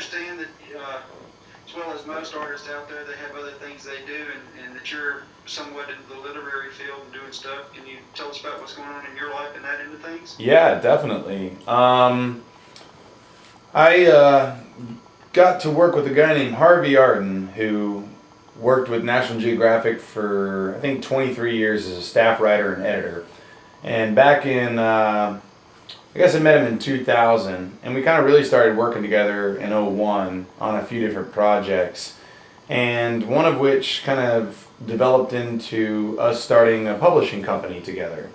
understand that, as well as most artists out there, they have other things they do, and that you're somewhat into the literary field and doing stuff. Can you tell us about what's going on in your life and that end of things? Yeah, definitely. I got to work with a guy named Harvey Arden, who worked with National Geographic for, I think, 23 years as a staff writer and editor. And back in, I guess I met him in 2000, and we kind of really started working together in 01 on a few different projects, and one of which kind of developed into us starting a publishing company together.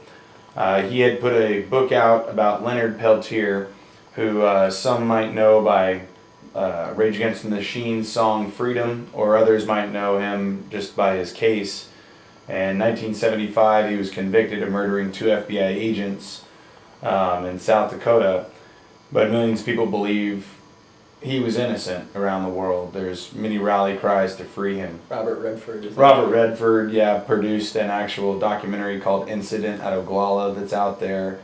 He had put a book out about Leonard Peltier, who some might know by Rage Against the Machine's song Freedom, or others might know him just by his case. In 1975, he was convicted of murdering 2 FBI agents in South Dakota, but millions of people believe he was innocent around the world. There's many rally cries to free him. Robert Redford. Robert Redford, yeah, produced an actual documentary called Incident at Oglala that's out there,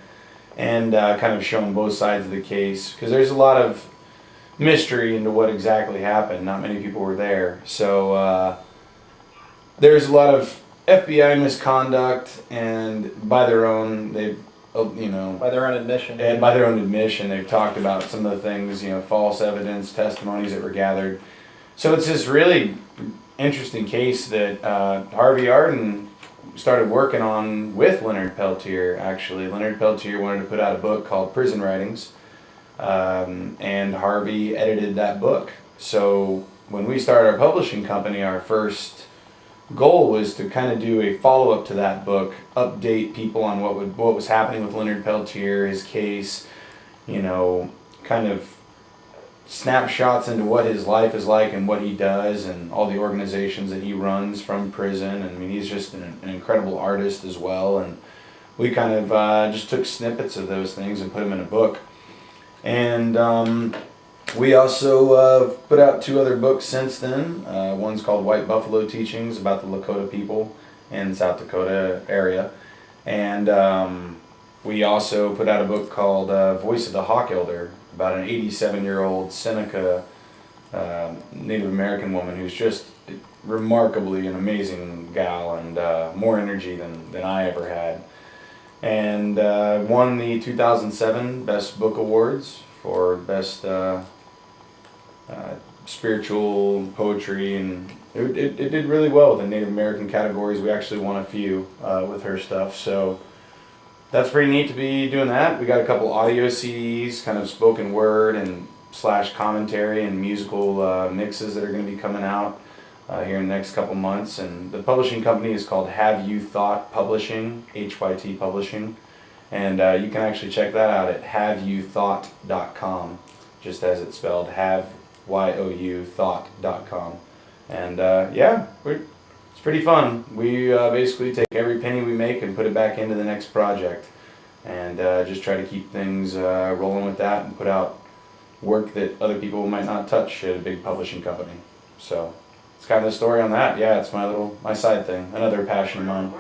and kind of showing both sides of the case, because there's a lot of mystery into what exactly happened. Not many people were there, so there's a lot of FBI misconduct, and by their own, they've, by their own admission. And by their own admission, they've talked about some of the things, false evidence, testimonies that were gathered. So it's this really interesting case that Harvey Arden started working on with Leonard Peltier, actually. Leonard Peltier wanted to put out a book called Prison Writings, and Harvey edited that book. So when we started our publishing company, our first goal was to kind of do a follow-up to that book, update people on what was happening with Leonard Peltier, his case, kind of snapshots into what his life is like and what he does and all the organizations that he runs from prison. I mean, he's just an incredible artist as well, and we kind of just took snippets of those things and put them in a book. And we also put out 2 other books since then. One's called White Buffalo Teachings, about the Lakota people in South Dakota area. And we also put out a book called Voice of the Hawk Elder, about an 87-year-old Seneca Native American woman who's just remarkably an amazing gal, and more energy than I ever had. And won the 2007 Best Book Awards for Best spiritual poetry, and it did really well with the Native American categories. We actually won a few with her stuff, so that's pretty neat to be doing that. We got a couple audio CDs, kind of spoken word and / commentary and musical mixes that are going to be coming out here in the next couple months. And the publishing company is called HYT Publishing, HYT Publishing, and you can actually check that out at haveyouthought.com, just as it's spelled, thought.com. And yeah, it's pretty fun. We basically take every penny we make and put it back into the next project, and just try to keep things rolling with that and put out work that other people might not touch at a big publishing company. So it's kind of the story on that. Yeah, it's my side thing, another passion of mine.